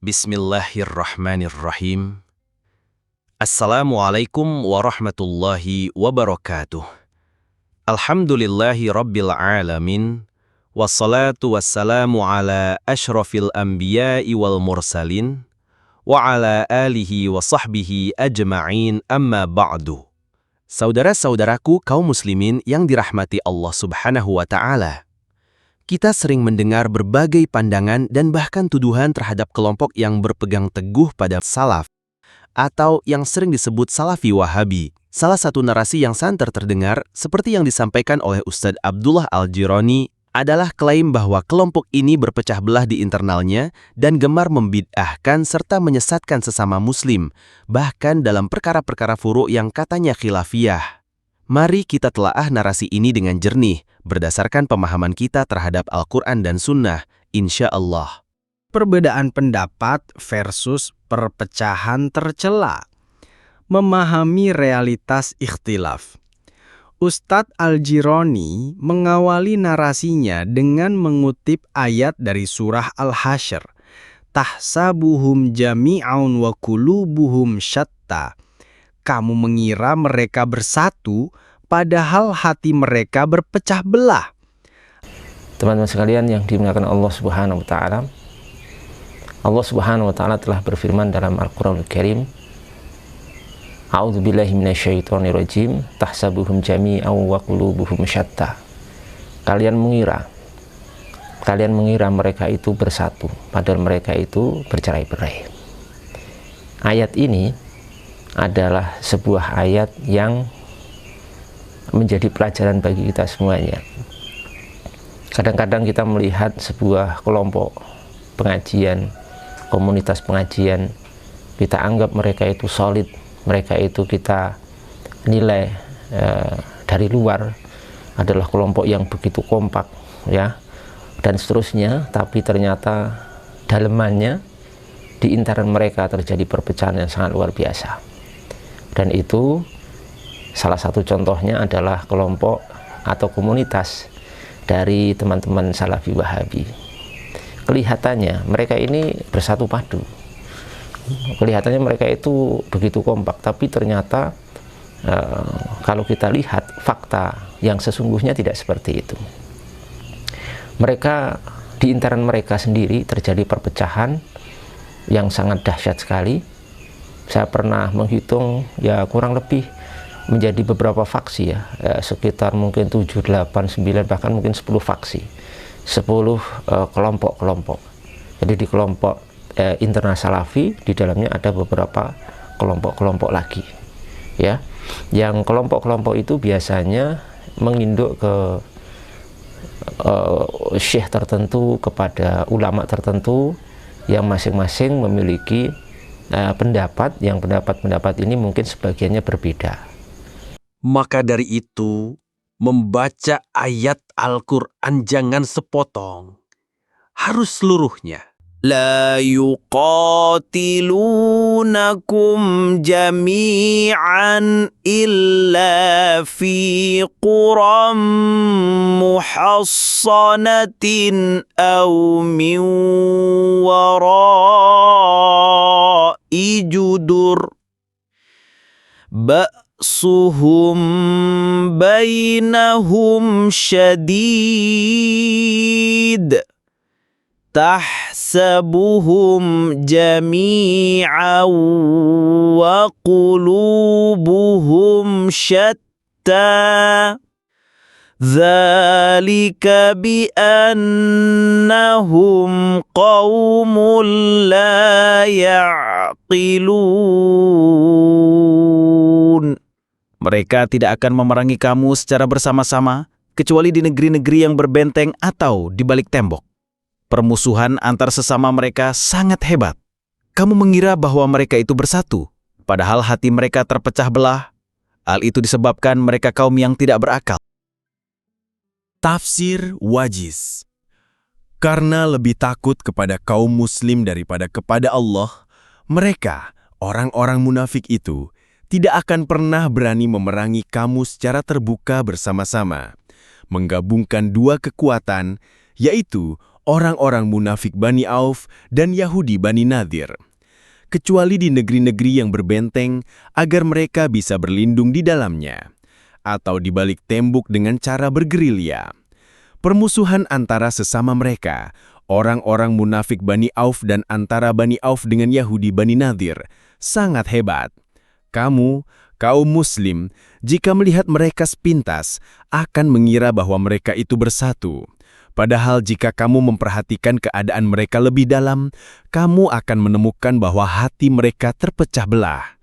Bismillahirrahmanirrahim. Assalamualaikum warahmatullahi wabarakatuh. Alhamdulillahi rabbil alamin. Wassalatu wassalamu ala ashrafil anbiya'i wal mursalin. Wa ala alihi wa sahbihi ajma'in amma ba'du. Saudara-saudaraku kaum muslimin yang dirahmati Allah subhanahu wa ta'ala. Kita sering mendengar berbagai pandangan dan bahkan tuduhan terhadap kelompok yang berpegang teguh pada salaf atau yang sering disebut salafi wahabi. Salah satu narasi yang santer terdengar seperti yang disampaikan oleh Ustadz Abdullah Al-Jirani adalah klaim bahwa kelompok ini berpecah belah di internalnya dan gemar membid'ahkan serta menyesatkan sesama muslim, bahkan dalam perkara-perkara furu' yang katanya khilafiyah. Mari kita telaah narasi ini dengan jernih, berdasarkan pemahaman kita terhadap Al-Quran dan Sunnah, insya Allah. Perbedaan pendapat versus perpecahan tercela. Memahami realitas ikhtilaf. Ustadz Al-Jirani mengawali narasinya dengan mengutip ayat dari surah Al-Hasyr. Tahsabuhum jami'un wa qulubuhum syatta. Kamu mengira mereka bersatu, padahal hati mereka berpecah belah. Teman-teman sekalian yang dimuliakan Allah Subhanahu wa taala. Allah Subhanahu wa taala telah berfirman dalam Al-Qur'anul Karim, A'udzubillahi minasyaitonirrajim, tahsabuhum jami'an wa qulubuhum syatta. Kalian mengira mereka itu bersatu, padahal mereka itu bercerai-berai. Ayat ini adalah sebuah ayat yang menjadi pelajaran bagi kita semuanya. Kadang-kadang kita melihat sebuah kelompok pengajian, komunitas pengajian, kita anggap mereka itu solid, mereka itu kita nilai dari luar adalah kelompok yang begitu kompak, ya, dan seterusnya. Tapi ternyata dalemannya di internal mereka terjadi perpecahan yang sangat luar biasa. Dan itu salah satu contohnya adalah kelompok atau komunitas dari teman-teman Salafi Wahabi. Kelihatannya mereka ini bersatu padu. Kelihatannya mereka itu begitu kompak, tapi ternyata kalau kita lihat fakta yang sesungguhnya tidak seperti itu. Mereka di internal mereka sendiri terjadi perpecahan yang sangat dahsyat sekali. Saya pernah menghitung ya kurang lebih menjadi beberapa faksi, ya, sekitar mungkin 7, 8, 9 bahkan mungkin 10 faksi, 10 kelompok-kelompok. Jadi di kelompok internal Salafi di dalamnya ada beberapa kelompok-kelompok lagi, ya, yang kelompok-kelompok itu biasanya menginduk ke syekh tertentu, kepada ulama tertentu yang masing-masing memiliki pendapat ini mungkin sebagiannya berbeda. Maka dari itu, membaca ayat Al-Quran jangan sepotong, harus seluruhnya. La yuqatilunakum jami'an illa fi quram muhassanatin aw min wara'i judur. Ba'suhum bainahum syadid. Tahsabuhum jami'an wa qulubuhum syatta. Dzalika bi'annahum qaumun la ya'qilun. Mereka tidak akan memerangi kamu secara bersama-sama, kecuali di negeri-negeri yang berbenteng atau di balik tembok. Permusuhan antar sesama mereka sangat hebat. Kamu mengira bahwa mereka itu bersatu, padahal hati mereka terpecah belah. Hal itu disebabkan mereka kaum yang tidak berakal. Tafsir Wajiz. Karena lebih takut kepada kaum muslim daripada kepada Allah, mereka, orang-orang munafik itu, tidak akan pernah berani memerangi kamu secara terbuka bersama-sama. Menggabungkan dua kekuatan, yaitu orang-orang munafik Bani Auf dan Yahudi Bani Nadir. Kecuali di negeri-negeri yang berbenteng agar mereka bisa berlindung di dalamnya, atau di balik tembok dengan cara bergerilya. Permusuhan antara sesama mereka, orang-orang munafik Bani Auf dan antara Bani Auf dengan Yahudi Bani Nadir, sangat hebat. Kamu, kaum muslim, jika melihat mereka sepintas, akan mengira bahwa mereka itu bersatu. Padahal jika kamu memperhatikan keadaan mereka lebih dalam, kamu akan menemukan bahwa hati mereka terpecah belah.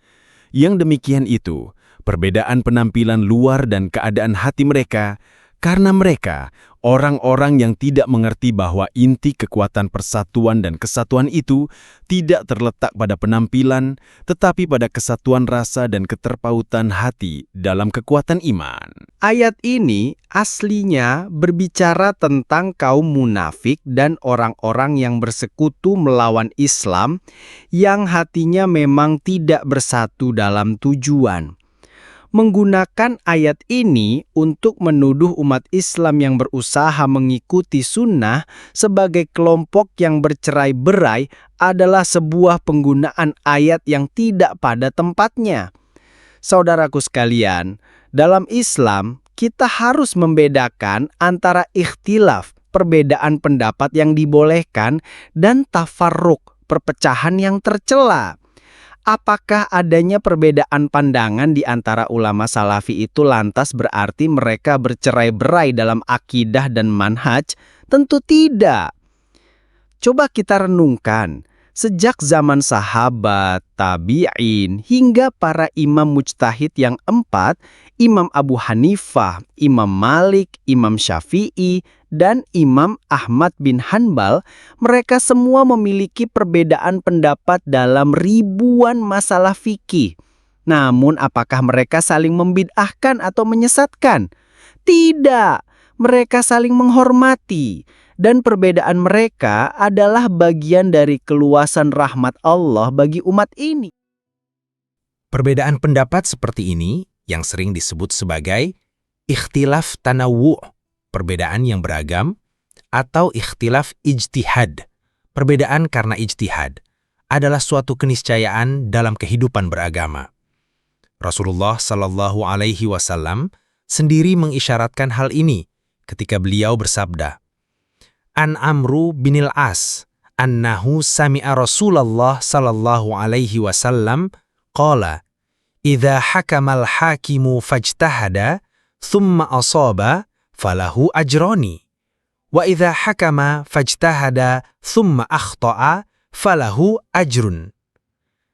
Yang demikian itu, perbedaan penampilan luar dan keadaan hati mereka, karena mereka, orang-orang yang tidak mengerti bahwa inti kekuatan persatuan dan kesatuan itu tidak terletak pada penampilan, tetapi pada kesatuan rasa dan keterpautan hati dalam kekuatan iman. Ayat ini aslinya berbicara tentang kaum munafik dan orang-orang yang bersekutu melawan Islam yang hatinya memang tidak bersatu dalam tujuan. Menggunakan ayat ini untuk menuduh umat Islam yang berusaha mengikuti sunnah sebagai kelompok yang bercerai-berai adalah sebuah penggunaan ayat yang tidak pada tempatnya. Saudaraku sekalian, dalam Islam kita harus membedakan antara ikhtilaf, perbedaan pendapat yang dibolehkan, dan tafarruq, perpecahan yang tercela. Apakah adanya perbedaan pandangan di antara ulama salafi itu lantas berarti mereka bercerai-berai dalam akidah dan manhaj? Tentu tidak. Coba kita renungkan, sejak zaman sahabat, tabi'in, hingga para imam mujtahid yang 4, Imam Abu Hanifah, Imam Malik, Imam Syafi'i, dan Imam Ahmad bin Hanbal, mereka semua memiliki perbedaan pendapat dalam ribuan masalah fikih. Namun apakah mereka saling membid'ahkan atau menyesatkan? Tidak, mereka saling menghormati. Dan perbedaan mereka adalah bagian dari keluasan rahmat Allah bagi umat ini. Perbedaan pendapat seperti ini yang sering disebut sebagai ikhtilaf tanawwu', perbedaan yang beragam, atau ikhtilaf ijtihad, perbedaan karena ijtihad, adalah suatu keniscayaan dalam kehidupan beragama. Rasulullah Shallallahu Alaihi Wasallam sendiri mengisyaratkan hal ini ketika beliau bersabda, An Amru binil As, annahu sami'a Rasulullah Shallallahu Alaihi Wasallam qala, idza hakamal hakimu fajtahada, thumma asaba, falahu ajrani. Wa idza hakama fajtahada, thumma akhta'a, falahu ajrun.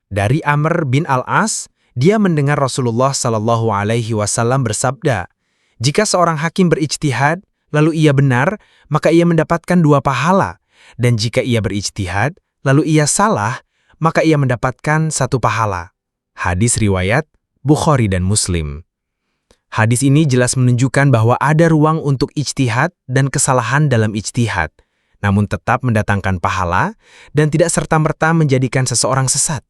Dari Amr bin Al-As, dia mendengar Rasulullah Shallallahu Alaihi Wasallam bersabda, jika seorang hakim berijtihad, lalu ia benar, maka ia mendapatkan 2 pahala. Dan jika ia berijtihad, lalu ia salah, maka ia mendapatkan 1 pahala. Hadis riwayat Bukhari dan Muslim. Hadis ini jelas menunjukkan bahwa ada ruang untuk ijtihad dan kesalahan dalam ijtihad, namun tetap mendatangkan pahala dan tidak serta-merta menjadikan seseorang sesat.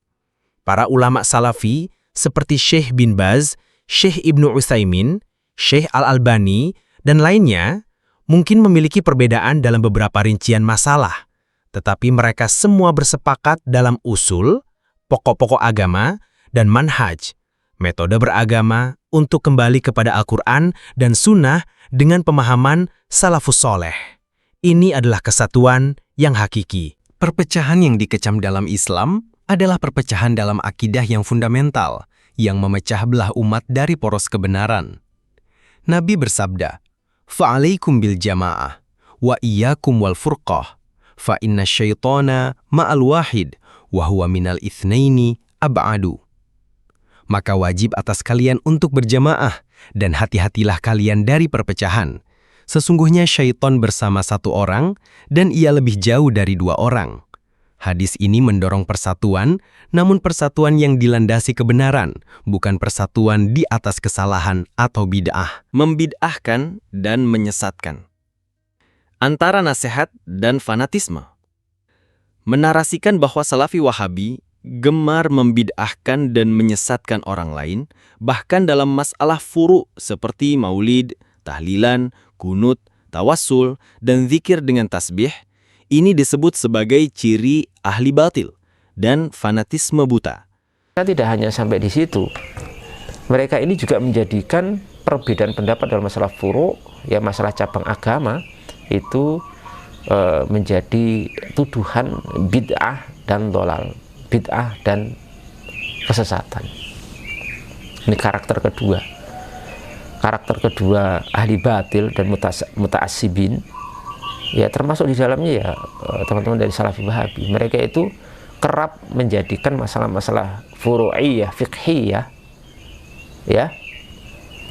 Para ulama salafi seperti Syekh bin Baz, Syekh Ibnu Utsaimin, Syekh Al-Albani, dan lainnya mungkin memiliki perbedaan dalam beberapa rincian masalah, tetapi mereka semua bersepakat dalam usul, pokok-pokok agama, dan manhaj, metode beragama untuk kembali kepada Al-Quran dan Sunnah dengan pemahaman salafus soleh. Ini adalah kesatuan yang hakiki. Perpecahan yang dikecam dalam Islam adalah perpecahan dalam akidah yang fundamental, yang memecah belah umat dari poros kebenaran. Nabi bersabda, "Fa'alaikum bil jamaah, wa iyyakum wal furqah, fa inna syaitana ma'al wahid, wa huwa minal itsnaini ab'adu." Maka wajib atas kalian untuk berjamaah, dan hati-hatilah kalian dari perpecahan. Sesungguhnya syaitan bersama 1 orang, dan ia lebih jauh dari 2 orang. Hadis ini mendorong persatuan, namun persatuan yang dilandasi kebenaran, bukan persatuan di atas kesalahan atau bid'ah. Membid'ahkan dan menyesatkan. Antara nasihat dan fanatisme. Menarasikan bahwa Salafi Wahabi gemar membid'ahkan dan menyesatkan orang lain, bahkan dalam masalah furu' seperti maulid, tahlilan, kunut, tawassul, dan zikir dengan tasbih, Ini disebut sebagai ciri ahli batil dan fanatisme buta. Tidak hanya sampai di situ, mereka ini juga menjadikan perbedaan pendapat dalam masalah furu', ya masalah cabang agama, itu menjadi tuduhan bid'ah dan dolal, bid'ah dan kesesatan. Ini karakter kedua. Karakter kedua ahli batil dan muta'assibin, ya termasuk di dalamnya ya teman-teman dari Salafi Wahabi. Mereka itu kerap menjadikan masalah-masalah furu'iyah, fiqhiyah, ya,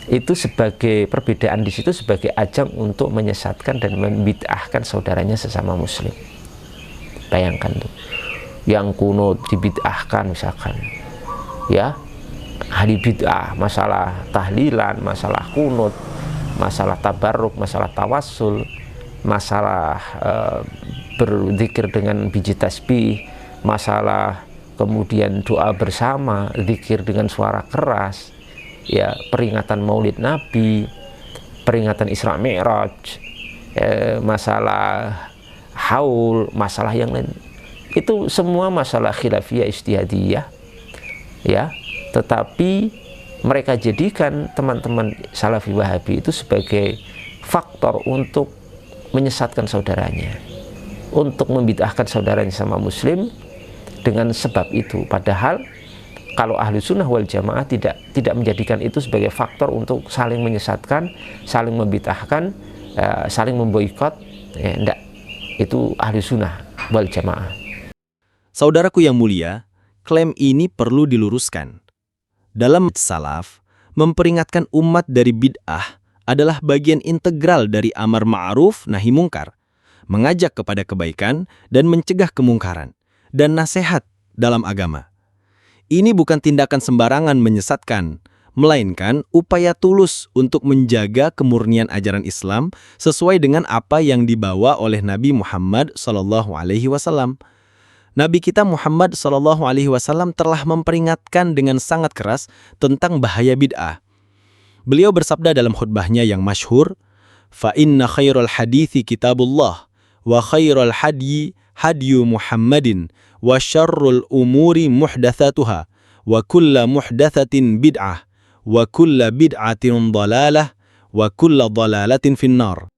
itu sebagai perbedaan di situ sebagai ajang untuk menyesatkan dan membid'ahkan saudaranya sesama muslim. Bayangkan tuh, yang kunut dibid'ahkan misalkan, ya, ahli bid'ah, masalah tahlilan, masalah kunut, masalah tabarruk, masalah tawassul, masalah berzikir dengan biji tasbih, masalah kemudian doa bersama, zikir dengan suara keras, ya, peringatan Maulid Nabi, peringatan Isra Mi'raj, masalah haul, masalah yang lain. Itu semua masalah khilafiyah ijtihadiyah, ya. Tetapi mereka jadikan teman-teman Salafi Wahabi itu sebagai faktor untuk menyesatkan saudaranya, untuk membid'ahkan saudaranya sama muslim dengan sebab itu. Padahal kalau ahli sunnah wal jamaah tidak menjadikan itu sebagai faktor untuk saling menyesatkan, saling membid'ahkan, saling memboikot, ya, enggak. Itu ahli sunnah wal jamaah. Saudaraku yang mulia, klaim ini perlu diluruskan. Dalam salaf, memperingatkan umat dari bid'ah adalah bagian integral dari amar ma'ruf nahi mungkar, mengajak kepada kebaikan dan mencegah kemungkaran, dan nasihat dalam agama. Ini bukan tindakan sembarangan menyesatkan, melainkan upaya tulus untuk menjaga kemurnian ajaran Islam sesuai dengan apa yang dibawa oleh Nabi Muhammad SAW. Nabi kita Muhammad SAW telah memperingatkan dengan sangat keras tentang bahaya bid'ah. Beliau bersabda dalam khutbahnya yang masyhur, "Fa inna khairal hadithi kitabullah, wa khairal hadyi hadyu Muhammadin, wa syarrul umuri muhdatsatuha, wa kulla muhdatsatin bid'ah, wa kulla bid'atin dhalalah, wa kulla dhalalatin finnar."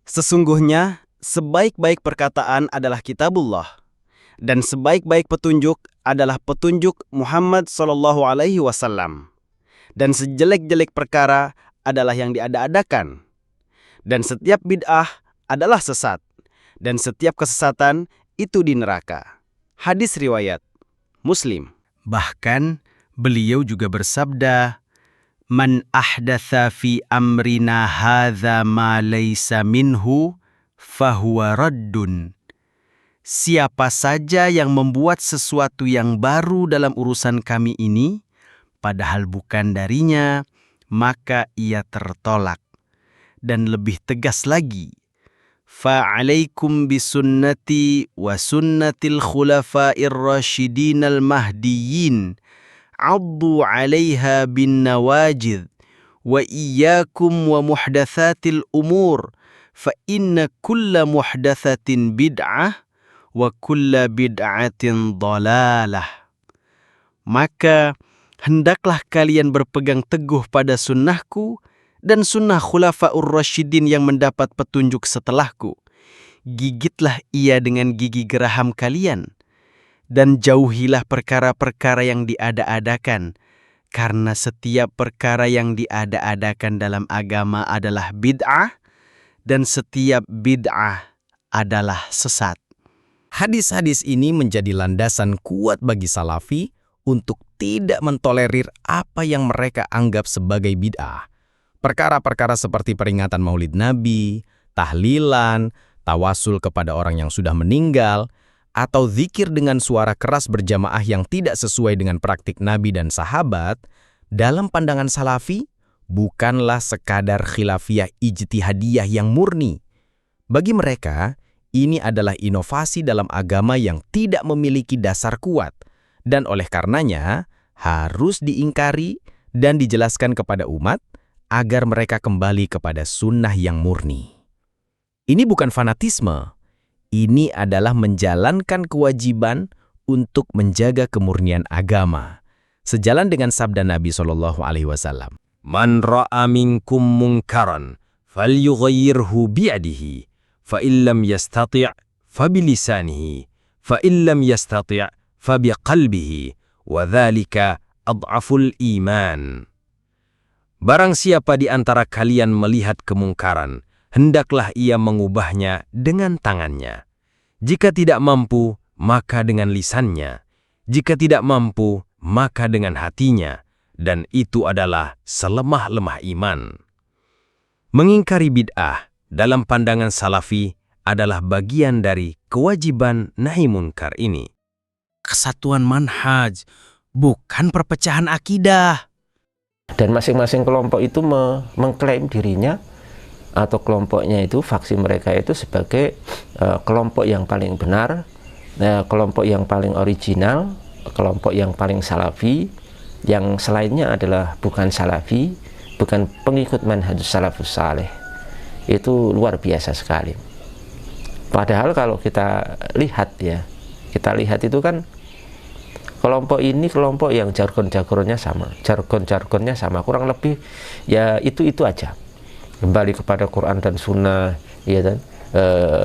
Sesungguhnya, sebaik-baik perkataan adalah kitabullah, dan sebaik-baik petunjuk adalah petunjuk Muhammad SAW. Dan sejelek-jelek perkara adalah yang diada-adakan. Dan setiap bid'ah adalah sesat, dan setiap kesesatan itu di neraka. Hadis riwayat Muslim. Bahkan beliau juga bersabda, "Man ahdatsa fi amrina hadza ma laysa minhu fahuwa raddun." Siapa saja yang membuat sesuatu yang baru dalam urusan kami ini, padahal bukan darinya, maka ia tertolak. Dan lebih tegas lagi, "Fa'alaikum bisunnati wa sunnatil khulafa'ir rasyidinal mahdiyyin, addu 'alaiha bin nawajidh, wa iyyakum wa muhdatsatil umur, fa inna kulla muhdatsatin bid'ah, wa kulla bid'atin dhalalah." Maka hendaklah kalian berpegang teguh pada sunnahku dan sunnah khulafa'ur rasyidin yang mendapat petunjuk setelahku. Gigitlah ia dengan gigi geraham kalian, dan jauhilah perkara-perkara yang diada-adakan, karena setiap perkara yang diada-adakan dalam agama adalah bid'ah, dan setiap bid'ah adalah sesat. Hadis-hadis ini menjadi landasan kuat bagi Salafi untuk tidak mentolerir apa yang mereka anggap sebagai bid'ah. Perkara-perkara seperti peringatan Maulid Nabi, tahlilan, tawasul kepada orang yang sudah meninggal, atau zikir dengan suara keras berjamaah yang tidak sesuai dengan praktik Nabi dan sahabat, dalam pandangan Salafi, bukanlah sekadar khilafiyah ijtihadiyah yang murni. Bagi mereka, ini adalah inovasi dalam agama yang tidak memiliki dasar kuat, dan oleh karenanya harus diingkari dan dijelaskan kepada umat agar mereka kembali kepada sunnah yang murni. Ini bukan fanatisme. Ini adalah menjalankan kewajiban untuk menjaga kemurnian agama. Sejalan dengan sabda Nabi SAW. Man ra'a minkum munkaran falyughayyirhu bi'adihi fa illam yastati' fa bilisanihi fa illam yastati' fa biqalbihi wa dzalika adhaful iman. Barang siapa di antara kalian melihat kemungkaran, hendaklah ia mengubahnya dengan tangannya. Jika tidak mampu, maka dengan lisannya. Jika tidak mampu, maka dengan hatinya. Dan itu adalah selemah-lemah iman. Mengingkari bid'ah dalam pandangan salafi adalah bagian dari kewajiban nahi munkar ini. Kesatuan manhaj, bukan perpecahan akidah. Dan masing-masing kelompok itu mengklaim dirinya atau kelompoknya itu, faksi mereka itu sebagai kelompok yang paling benar, kelompok yang paling original, kelompok yang paling salafi. Yang selainnya adalah bukan salafi, bukan pengikut manhajus salafus saleh. Itu luar biasa sekali. Padahal kalau kita lihat itu kan kelompok ini kelompok yang jargon-jargonnya sama, kurang lebih ya itu aja. Kembali kepada Quran dan Sunnah, ya kan,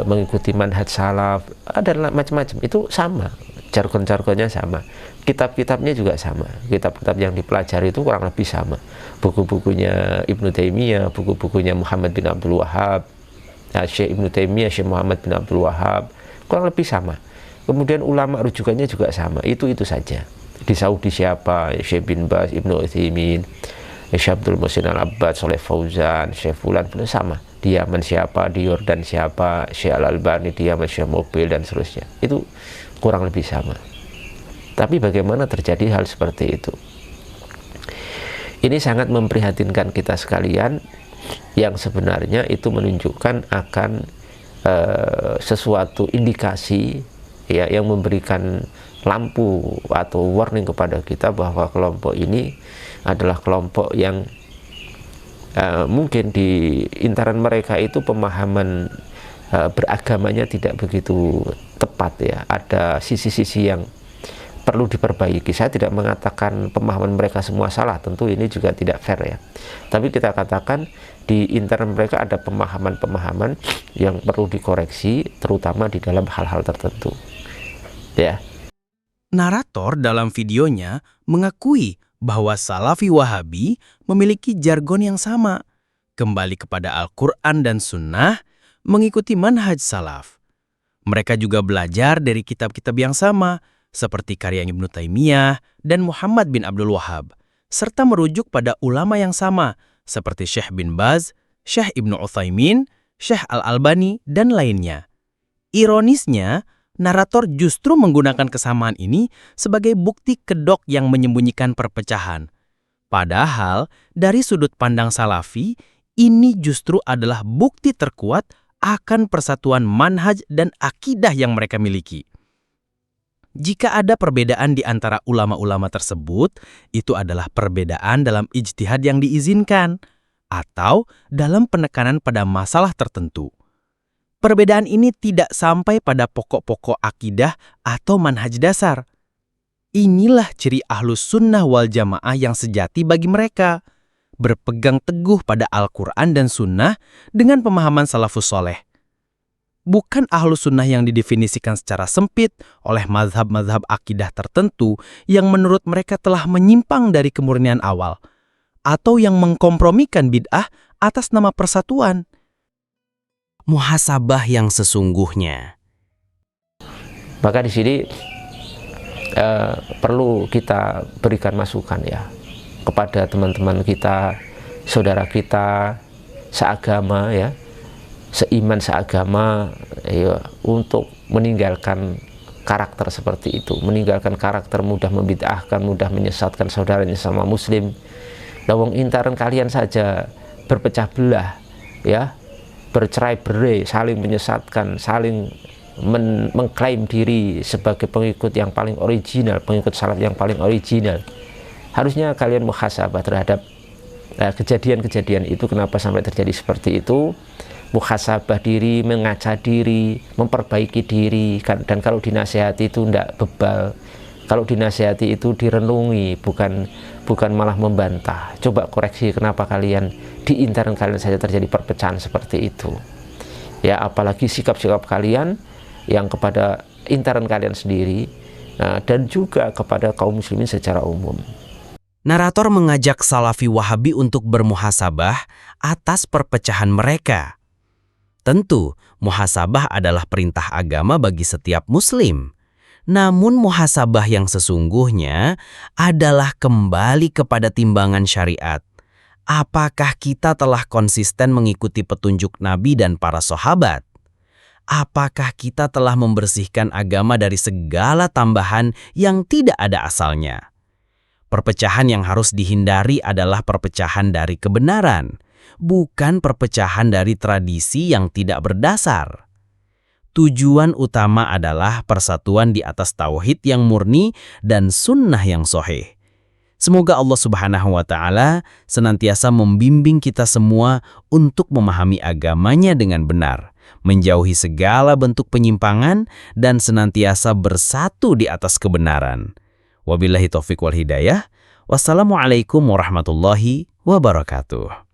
mengikuti manhaj salaf, ada macam-macam, itu sama. Jargon-jargonnya sama, kitab-kitabnya juga sama, kitab-kitab yang dipelajari itu kurang lebih sama, buku-bukunya Ibnu Taimiyah, buku-bukunya Muhammad bin Abdul Wahhab, Syekh Ibnu Taimiyah, Syekh Muhammad bin Abdul Wahhab, kurang lebih sama. Kemudian ulama rujukannya juga sama, itu saja. Di Saudi siapa? Syekh bin Baz, Ibnu Utsaimin, Syekh Abdul Muhsin Al-Abbad, Shalih Fauzan, Syekh Fulan, sama. Di Yaman siapa? Di Yordan siapa? Syekh Al-Albani, di Yaman Syekh Mobil, dan seterusnya. Itu kurang lebih sama. Tapi bagaimana terjadi hal seperti itu? Ini sangat memprihatinkan kita sekalian, yang sebenarnya itu menunjukkan akan sesuatu indikasi ya, yang memberikan lampu atau warning kepada kita bahwa kelompok ini adalah kelompok yang mungkin di intern mereka itu pemahaman beragamanya tidak begitu tepat ya, ada sisi-sisi yang perlu diperbaiki. Saya tidak mengatakan pemahaman mereka semua salah, tentu ini juga tidak fair ya, tapi kita katakan di intern mereka ada pemahaman-pemahaman yang perlu dikoreksi, terutama di dalam hal-hal tertentu ya. Narator dalam videonya mengakui bahwa Salafi Wahabi memiliki jargon yang sama, kembali kepada Al-Quran dan Sunnah, mengikuti manhaj salaf. Mereka juga belajar dari kitab-kitab yang sama, seperti karya Ibnu Taimiyah dan Muhammad bin Abdul Wahhab, serta merujuk pada ulama yang sama, seperti Syekh bin Baz, Syekh Ibnu Utsaimin, Syekh Al-Albani, dan lainnya. Ironisnya, narator justru menggunakan kesamaan ini sebagai bukti kedok yang menyembunyikan perpecahan. Padahal, dari sudut pandang salafi, ini justru adalah bukti terkuat akan persatuan manhaj dan akidah yang mereka miliki. Jika ada perbedaan di antara ulama-ulama tersebut, itu adalah perbedaan dalam ijtihad yang diizinkan, atau dalam penekanan pada masalah tertentu. Perbedaan ini tidak sampai pada pokok-pokok akidah atau manhaj dasar. Inilah ciri Ahlus Sunnah wal Jamaah yang sejati bagi mereka, berpegang teguh pada Al-Quran dan Sunnah dengan pemahaman salafus soleh. Bukan Ahlus Sunnah yang didefinisikan secara sempit oleh mazhab-mazhab akidah tertentu yang menurut mereka telah menyimpang dari kemurnian awal, atau yang mengkompromikan bid'ah atas nama persatuan. Muhasabah yang sesungguhnya. Maka di sini perlu kita berikan masukan ya kepada teman-teman kita, saudara kita seagama ya, seiman seagama ya, untuk meninggalkan karakter seperti itu, meninggalkan karakter mudah membid'ahkan, mudah menyesatkan saudaranya sama muslim. Lawang intern kalian saja berpecah belah ya, bercerai-berai, saling menyesatkan, saling mengklaim diri sebagai pengikut yang paling original, pengikut salaf yang paling original. Harusnya kalian muhasabah terhadap kejadian-kejadian itu, kenapa sampai terjadi seperti itu. muhasabah diri, mengaca diri, memperbaiki diri. Dan kalau dinasihati itu tidak bebal, kalau dinasihati itu direnungi, bukan malah membantah. Coba koreksi kenapa kalian di intern kalian saja terjadi perpecahan seperti itu. Ya, apalagi sikap-sikap kalian yang kepada intern kalian sendiri, dan juga kepada kaum muslimin secara umum. Narator mengajak Salafi Wahabi untuk bermuhasabah atas perpecahan mereka. Tentu, muhasabah adalah perintah agama bagi setiap muslim. Namun muhasabah yang sesungguhnya adalah kembali kepada timbangan syariat. Apakah kita telah konsisten mengikuti petunjuk Nabi dan para sahabat? Apakah kita telah membersihkan agama dari segala tambahan yang tidak ada asalnya? Perpecahan yang harus dihindari adalah perpecahan dari kebenaran, bukan perpecahan dari tradisi yang tidak berdasar. Tujuan utama adalah persatuan di atas tauhid yang murni dan sunnah yang sahih. Semoga Allah Subhanahu wa Ta'ala senantiasa membimbing kita semua untuk memahami agamanya dengan benar, menjauhi segala bentuk penyimpangan, dan senantiasa bersatu di atas kebenaran. Wabillahi taufiq wal hidayah. Wassalamualaikum warahmatullahi wabarakatuh.